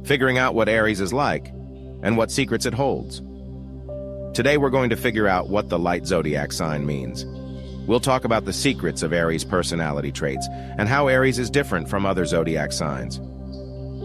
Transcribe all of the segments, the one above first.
figuring out what Aries is like and what secrets it holds. Today we're going to figure out what the light zodiac sign means. We'll talk about the secrets of Aries' personality traits and how Aries is different from other zodiac signs.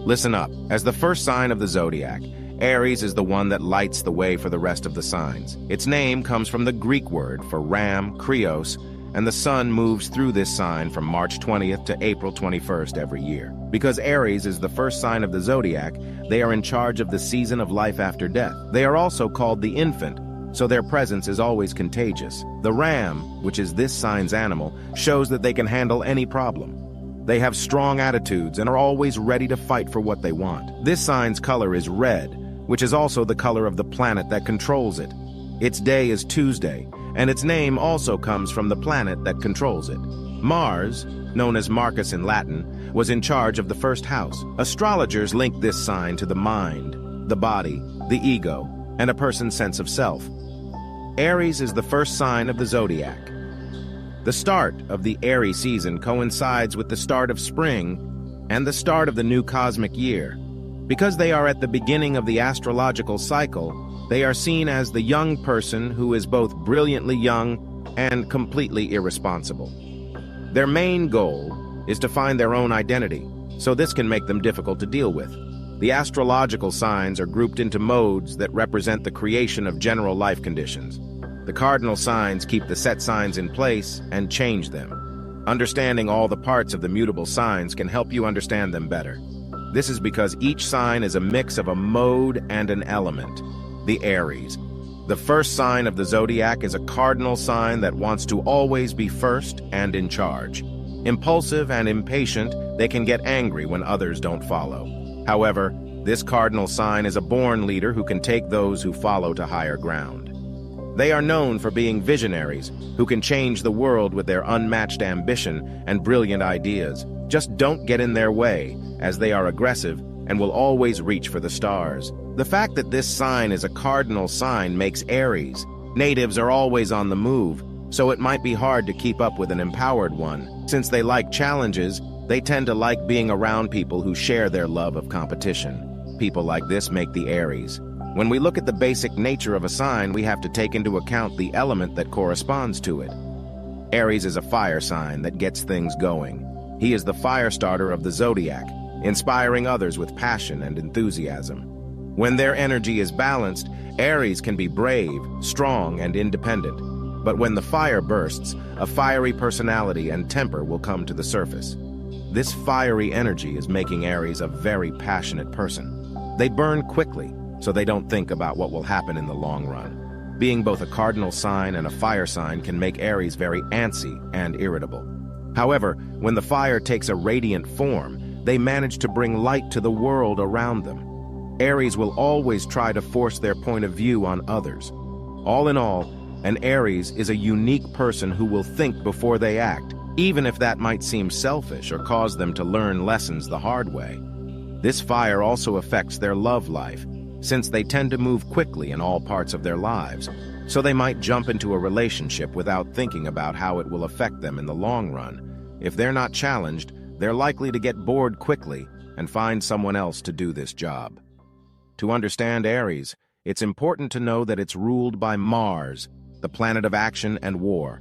Listen up. As the first sign of the zodiac, Aries is the one that lights the way for the rest of the signs. Its name comes from the Greek word for ram, krios, and the sun moves through this sign from March 20th to April 21st every year. Because Aries is the first sign of the zodiac, they are in charge of the season of life after death. They are also called the infant, so their presence is always contagious. The ram, which is this sign's animal, shows that they can handle any problem. They have strong attitudes and are always ready to fight for what they want. This sign's color is red, which is also the color of the planet that controls it. Its day is Tuesday, and its name also comes from the planet that controls it. Mars, known as Marcus in Latin, was in charge of the first house. Astrologers link this sign to the mind, the body, the ego, and a person's sense of self. Aries is the first sign of the zodiac. The start of the Aries season coincides with the start of spring and the start of the new cosmic year. Because they are at the beginning of the astrological cycle, they are seen as the young person who is both brilliantly young and completely irresponsible. Their main goal is to find their own identity, so this can make them difficult to deal with. The astrological signs are grouped into modes that represent the creation of general life conditions. The cardinal signs keep the set signs in place and change them. Understanding all the parts of the mutable signs can help you understand them better. This is because each sign is a mix of a mode and an element. The Aries. The first sign of the zodiac is a cardinal sign that wants to always be first and in charge. Impulsive and impatient, they can get angry when others don't follow. However, this cardinal sign is a born leader who can take those who follow to higher ground. They are known for being visionaries who can change the world with their unmatched ambition and brilliant ideas. Just don't get in their way, as they are aggressive and will always reach for the stars. The fact that this sign is a cardinal sign makes Aries. Natives are always on the move, so it might be hard to keep up with an empowered one. Since they like challenges, they tend to like being around people who share their love of competition. People like this make the Aries. When we look at the basic nature of a sign, we have to take into account the element that corresponds to it. Aries is a fire sign that gets things going. He is the fire starter of the zodiac, inspiring others with passion and enthusiasm. When their energy is balanced, Aries can be brave, strong, and independent. But when the fire bursts, a fiery personality and temper will come to the surface. This fiery energy is making Aries a very passionate person. They burn quickly, so they don't think about what will happen in the long run. Being both a cardinal sign and a fire sign can make Aries very antsy and irritable. However, when the fire takes a radiant form, they manage to bring light to the world around them. Aries will always try to force their point of view on others. All in all, an Aries is a unique person who will think before they act, even if that might seem selfish or cause them to learn lessons the hard way. This fire also affects their love life, since they tend to move quickly in all parts of their lives, so they might jump into a relationship without thinking about how it will affect them in the long run. If they're not challenged, they're likely to get bored quickly and find someone else to do this job. To understand Aries, it's important to know that it's ruled by Mars, the planet of action and war.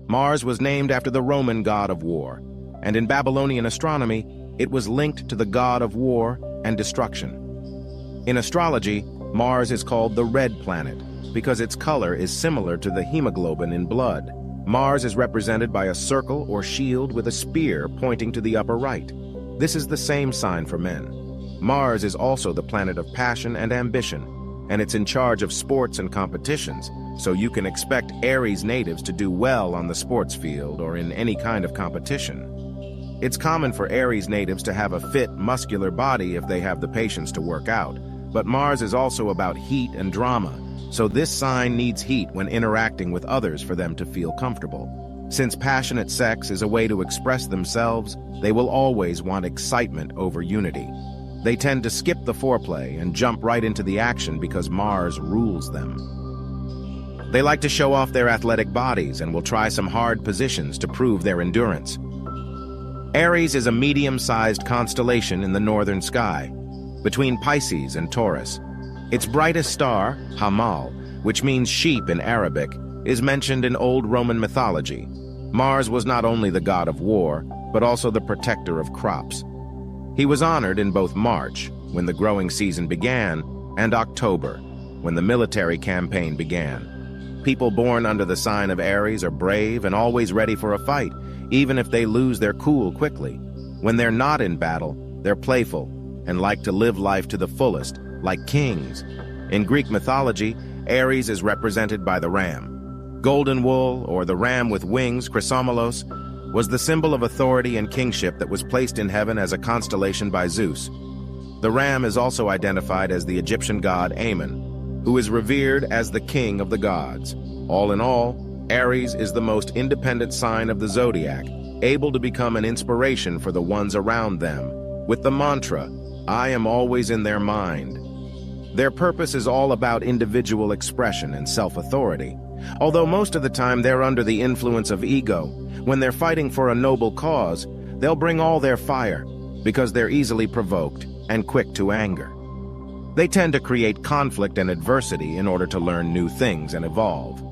Mars was named after the Roman god of war, and in Babylonian astronomy, it was linked to the god of war and destruction. In astrology, Mars is called the red planet because its color is similar to the hemoglobin in blood. Mars is represented by a circle or shield with a spear pointing to the upper right. This is the same sign for men. Mars is also the planet of passion and ambition, and it's in charge of sports and competitions, so you can expect Aries natives to do well on the sports field or in any kind of competition. It's common for Aries natives to have a fit, muscular body if they have the patience to work out, but Mars is also about heat and drama, so this sign needs heat when interacting with others for them to feel comfortable. Since passionate sex is a way to express themselves, they will always want excitement over unity. They tend to skip the foreplay and jump right into the action because Mars rules them. They like to show off their athletic bodies and will try some hard positions to prove their endurance. Aries is a medium-sized constellation in the northern sky. between Pisces and Taurus. Its brightest star, Hamal, which means sheep in Arabic, is mentioned in old Roman mythology. Mars was not only the god of war, but also the protector of crops. He was honored in both March, when the growing season began, and October, when the military campaign began. People born under the sign of Aries are brave and always ready for a fight, even if they lose their cool quickly. When they're not in battle, they're playful and like to live life to the fullest, like kings. In Greek mythology, Aries is represented by the ram. Golden wool, or the ram with wings, Chrysomelos, was the symbol of authority and kingship that was placed in heaven as a constellation by Zeus. The ram is also identified as the Egyptian god Ammon, who is revered as the king of the gods. All in all, Aries is the most independent sign of the zodiac, able to become an inspiration for the ones around them, with the mantra, "I am always in their mind." Their purpose is all about individual expression and self-authority. Although most of the time they're under the influence of ego, when they're fighting for a noble cause, they'll bring all their fire, because they're easily provoked and quick to anger. They tend to create conflict and adversity in order to learn new things and evolve.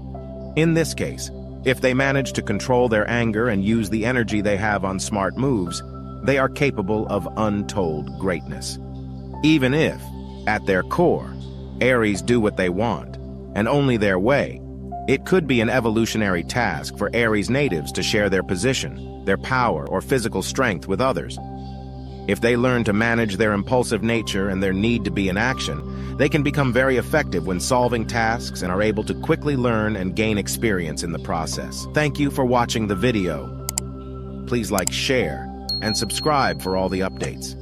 In this case, if they manage to control their anger and use the energy they have on smart moves, they are capable of untold greatness. Even if, at their core, Aries do what they want, and only their way, it could be an evolutionary task for Aries natives to share their position, their power, or physical strength with others. If they learn to manage their impulsive nature and their need to be in action, they can become very effective when solving tasks and are able to quickly learn and gain experience in the process. Thank you for watching the video. Please like, share, and subscribe for all the updates.